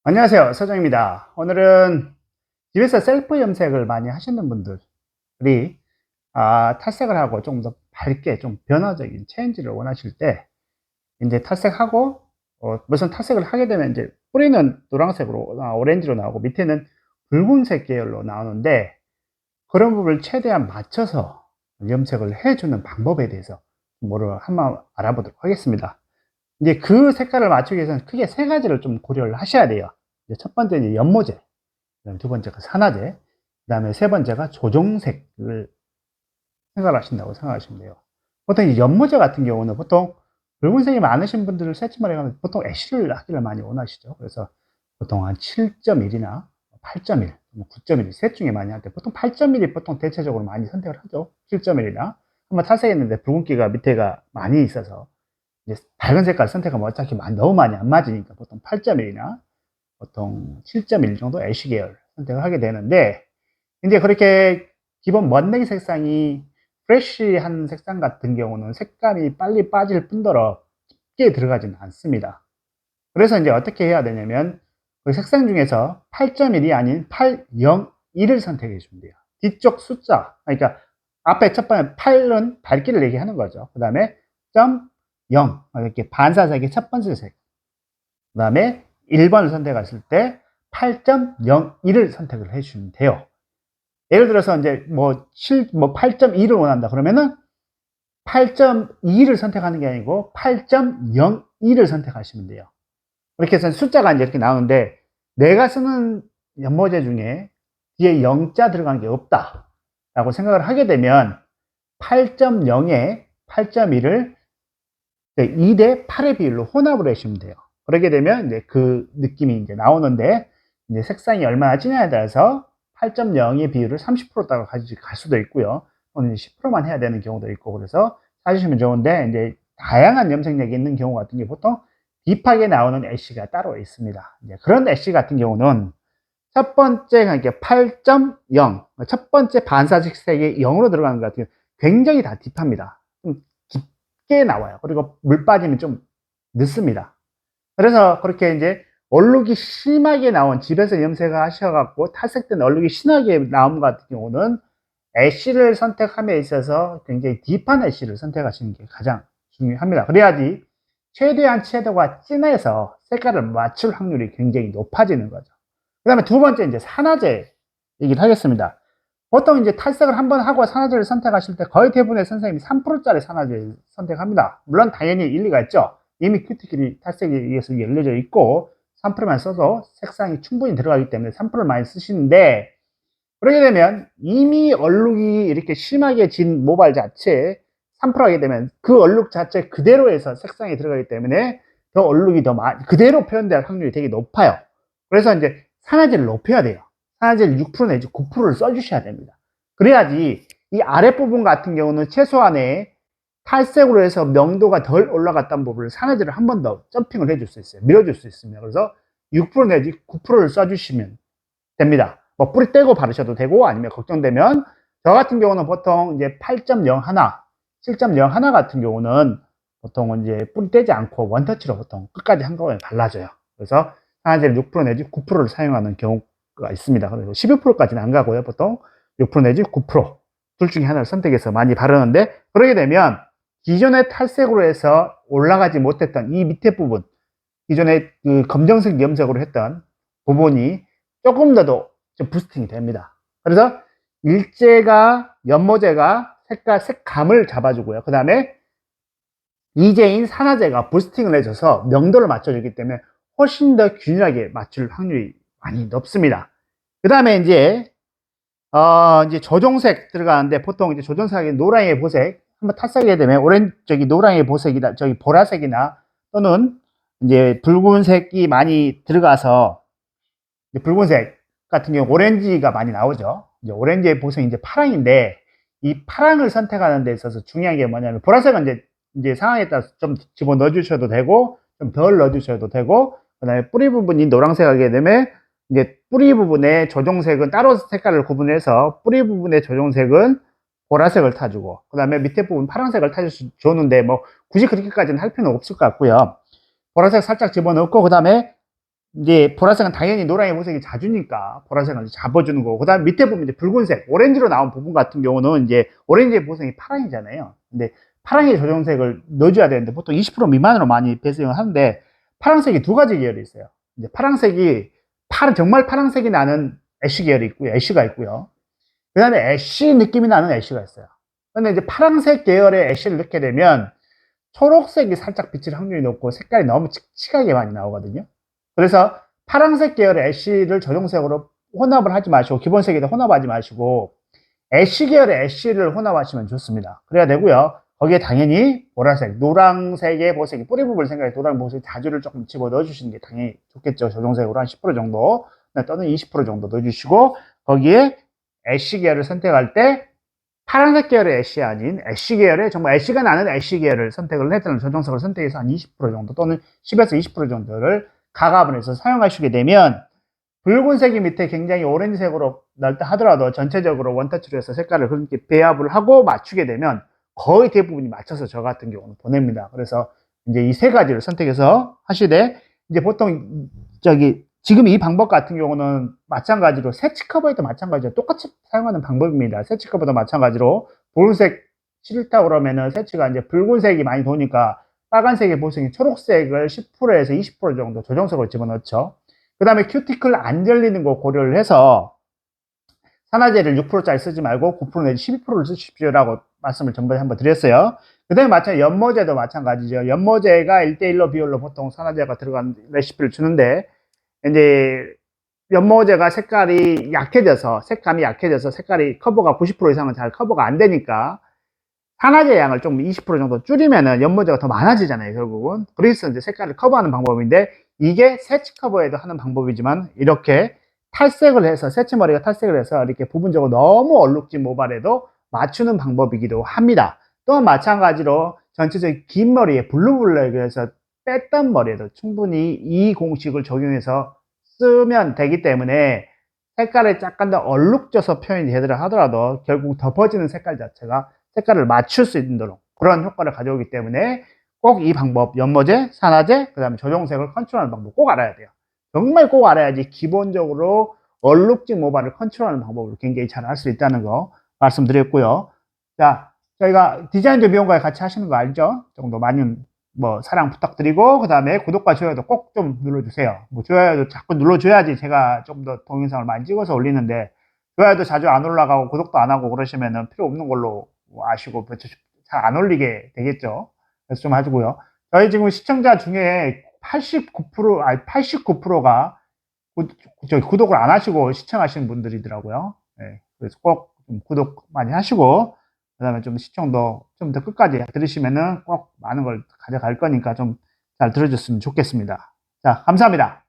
안녕하세요. 서정입니다. 오늘은 집에서 셀프 염색을 많이 하시는 분들이 탈색을 하고 좀 더 밝게 좀 변화적인 체인지를 원하실 때 이제 탈색하고 무슨 탈색을 하게 되면 이제 뿌리는 노란색으로 오렌지로 나오고 밑에는 붉은색 계열로 나오는데 그런 부분을 최대한 맞춰서 염색을 해주는 방법에 대해서 뭐를 한번 알아보도록 하겠습니다. 이제 그 색깔을 맞추기 위해서는 크게 세 가지를 좀 고려를 하셔야 돼요. 이제 첫 번째는 연모제, 그다음 두 번째가 산화제, 그 다음에 세 번째가 조종색을 생각하신다고 생각하시면 돼요. 보통 이 연모제 같은 경우는 보통 붉은색이 많으신 분들을 세침을 해가면 보통 애쉬를 하기를 많이 원하시죠. 그래서 보통 한 7.1이나 8.1, 9.1, 셋 중에 많이 할 때 보통 8.1이 보통 대체적으로 많이 선택을 하죠. 7.1이나 한번 탈색했는데 붉은기가 밑에가 많이 있어서 이제 밝은 색깔 선택하면 어차피 너무 많이 안 맞으니까 보통 8.1이나 보통 7.1 정도 애쉬 계열 선택을 하게 되는데, 이제 그렇게 기본 멋내기 색상이 프레쉬한 색상 같은 경우는 색감이 빨리 빠질 뿐더러 깊게 들어가지는 않습니다. 그래서 이제 어떻게 해야 되냐면 그 색상 중에서 8.1이 아닌 801을 선택해 주면 돼요. 뒤쪽 숫자, 그러니까 앞에 첫 번째 8은 밝기를 얘기하는 거죠. 그 다음에 점 0, 이렇게 반사색의 첫 번째 색. 그 다음에 1번을 선택하실 때 8.01을 선택을 해주시면 돼요. 예를 들어서 이제 뭐 8.2를 원한다 그러면은 8.2를 선택하는 게 아니고 8.02를 선택하시면 돼요. 그렇게 해서 숫자가 이제 이렇게 나오는데, 내가 쓰는 연모제 중에 뒤에 0자 들어간 게 없다 라고 생각을 하게 되면 8.0에 8.1을 2대 8의 비율로 혼합을 해주시면 돼요. 그렇게 되면 이제 그 느낌이 이제 나오는데, 이제 색상이 얼마나 진하냐에 따라서 8.0의 비율을 30%다가 갈 수도 있고요. 또는 10%만 해야 되는 경우도 있고, 그래서 사주시면 좋은데, 이제 다양한 염색력이 있는 경우 같은 게 보통 딥하게 나오는 애쉬가 따로 있습니다. 이제 그런 애쉬 같은 경우는 첫 번째, 그러니까 8.0, 첫 번째 반사색이 0으로 들어가는 것 같은 경우 굉장히 다 딥합니다. 좀 깊게 나와요. 그리고 물 빠짐이 좀 늦습니다. 그래서 그렇게 이제 얼룩이 심하게 나온, 집에서 염색을 하셔갖고 탈색된 얼룩이 심하게 나온 것 같은 경우는 애쉬를 선택함에 있어서 굉장히 딥한 애쉬를 선택하시는 게 가장 중요합니다. 그래야지 최대한 채도가 진해서 색깔을 맞출 확률이 굉장히 높아지는 거죠. 그 다음에 두 번째 이제 산화제 얘기를 하겠습니다. 보통 이제 탈색을 한번 하고 산화제를 선택하실 때 거의 대부분의 선생님이 3%짜리 산화제를 선택합니다. 물론 당연히 일리가 있죠. 이미 큐티클이 탈색에 의해서 열려져 있고 3%만 써도 색상이 충분히 들어가기 때문에 3%를 많이 쓰시는데, 그러게 되면 이미 얼룩이 이렇게 심하게 진 모발 자체에 3% 하게 되면 그 얼룩 자체 그대로에서 색상이 들어가기 때문에 더 얼룩이 더 그대로 표현될 확률이 되게 높아요. 그래서 이제 산화제를 높여야 돼요. 산화제를 6% 내지 9%를 써주셔야 됩니다. 그래야지 이 아랫부분 같은 경우는 최소한의 탈색으로 해서 명도가 덜 올라갔던 부분을 산화제를 한 번 더 점핑을 해줄 수 있어요. 밀어줄 수 있습니다. 그래서 6% 내지 9%를 써주시면 됩니다. 뭐 뿌리 떼고 바르셔도 되고, 아니면 걱정되면 저 같은 경우는 보통 이제 8.0 하나, 7.0 하나 같은 경우는 보통은 이제 뿌리 떼지 않고 원터치로 보통 끝까지 한꺼번에 발라줘요. 그래서 산화제를 6% 내지 9%를 사용하는 경우가 있습니다. 그래서 12%까지는 안 가고요. 보통 6% 내지 9%둘 중에 하나를 선택해서 많이 바르는데, 그러게 되면 기존의 탈색으로 해서 올라가지 못했던 이 밑에 부분, 기존에 그 검정색 염색으로 했던 부분이 조금 더도 좀 부스팅이 됩니다. 그래서 연모제가 색감을 잡아주고요. 그 다음에 이제인 산화제가 부스팅을 해줘서 명도를 맞춰주기 때문에 훨씬 더 균일하게 맞출 확률이 많이 높습니다. 그 다음에 이제 조종색 들어가는데, 보통 이제 조종색이 노랑의 보색, 한번 탈색하게 되면 노랑의 보색이나 보라색이나 또는 이제 붉은색이 많이 들어가서, 붉은색 같은 경우 오렌지가 많이 나오죠. 이제 오렌지의 보색이 이제 파랑인데, 이 파랑을 선택하는 데 있어서 중요한 게 뭐냐면, 보라색은 이제 상황에 따라서 좀 집어 넣어 주셔도 되고 좀 덜 넣어 주셔도 되고, 그 다음에 뿌리 부분이 노란색 하게 되면 이제 뿌리 부분의 조종색은 따로 색깔을 구분해서 뿌리 부분의 조종색은 보라색을 타주고, 그 다음에 밑에 부분 파란색을 타주는데 뭐 굳이 그렇게까지는 할 필요는 없을 것 같고요. 보라색 살짝 집어넣고, 그 다음에 이제 보라색은 당연히 노랑의 보색이 자주니까 보라색을 잡아주는 거고, 그 다음 밑에 보면 이제 붉은색, 오렌지로 나온 부분 같은 경우는 이제 오렌지의 보색이 파랑이잖아요. 근데 파랑의 조정색을 넣어줘야 되는데 보통 20% 미만으로 많이 배송을 하는데, 파랑색이 두 가지 계열이 있어요. 이제 파랑색이 정말 파랑색이 나는 애쉬 계열이 있고요. 애쉬가 있고요. 그 다음에 애쉬 느낌이 나는 애쉬가 있어요. 근데 이제 파랑색 계열의 애쉬를 넣게 되면 초록색이 살짝 비칠 확률이 높고 색깔이 너무 칙칙하게 많이 나오거든요. 그래서 파란색 계열의 애쉬를 저정색으로 혼합을 하지 마시고, 기본색에다 혼합하지 마시고 애쉬 계열의 애쉬를 혼합하시면 좋습니다. 그래야 되고요. 거기에 당연히 보라색, 노란색의 보색이 뿌리 부분을 생각해 노란 보색 자주를 조금 집어 넣어주시는 게 당연히 좋겠죠. 저정색으로 한 10% 정도 또는 20% 정도 넣어주시고, 거기에 애쉬 계열을 선택할 때 파란색 계열의 애쉬 아닌 애쉬 계열의 정말 애쉬가 나는 애쉬 계열을 선택을 했다는 저정색을 선택해서 한 20% 정도 또는 10에서 20% 정도를 가감을 해서 사용하시게 되면, 붉은색이 밑에 굉장히 오렌지색으로 넓다 하더라도 전체적으로 원터치로 해서 색깔을 그렇게 배합을 하고 맞추게 되면 거의 대부분이 맞춰서 저 같은 경우는 보냅니다. 그래서 이제 이 세 가지를 선택해서 하시되, 이제 보통 지금 이 방법 같은 경우는 마찬가지로 세치 커버에도 마찬가지로 똑같이 사용하는 방법입니다. 세치 커버도 마찬가지로 붉은색 싫다 그러면은 세치가 이제 붉은색이 많이 도니까 빨간색의 보송이 초록색을 10%에서 20% 정도 조정석으로 집어넣죠. 그 다음에 큐티클 안 열리는 거 고려를 해서 산화제를 6%짜리 쓰지 말고 9% 내지 12%를 쓰십시오라고 말씀을 전번에 한번 드렸어요. 그 다음에 연모제도 마찬가지죠. 연모제가 1대1로 비율로 보통 산화제가 들어간 레시피를 주는데, 이제 연모제가 색감이 약해져서 색깔이 커버가 90% 이상은 잘 커버가 안 되니까 산화제 양을 좀 20% 정도 줄이면은 연모제가 더 많아지잖아요, 결국은. 그래서 이제 색깔을 커버하는 방법인데, 이게 세치 커버에도 하는 방법이지만, 이렇게 탈색을 해서, 세치머리가 탈색을 해서 이렇게 부분적으로 너무 얼룩진 모발에도 맞추는 방법이기도 합니다. 또한 마찬가지로 전체적인 긴 머리에 블루블랙에서 뺐던 머리에도 충분히 이 공식을 적용해서 쓰면 되기 때문에, 색깔이 약간 더 얼룩져서 표현이 되더라 하더라도 결국 덮어지는 색깔 자체가 색깔을 맞출 수 있도록 그런 효과를 가져오기 때문에, 꼭 이 방법, 연모제, 산화제, 그 다음에 조정색을 컨트롤하는 방법 꼭 알아야 돼요. 정말 꼭 알아야지 기본적으로 얼룩진 모발을 컨트롤하는 방법을 굉장히 잘 할 수 있다는 거 말씀드렸고요. 자, 저희가 디자인도 미용과 같이 하시는 거 알죠? 정도 많이 사랑 부탁드리고, 그 다음에 구독과 좋아요도 꼭 좀 눌러주세요. 좋아요도 자꾸 눌러줘야지 제가 좀 더 동영상을 많이 찍어서 올리는데, 좋아요도 자주 안 올라가고 구독도 안 하고 그러시면은 필요 없는 걸로 아시고 잘 안 올리게 되겠죠. 그래서 좀 하시고요. 저희 지금 시청자 중에 89%가 구독을 안 하시고 시청하시는 분들이더라고요. 네, 그래서 꼭 구독 많이 하시고, 그 다음에 좀 시청도 좀 더 끝까지 들으시면은 꼭 많은 걸 가져갈 거니까 좀 잘 들어줬으면 좋겠습니다. 자, 감사합니다.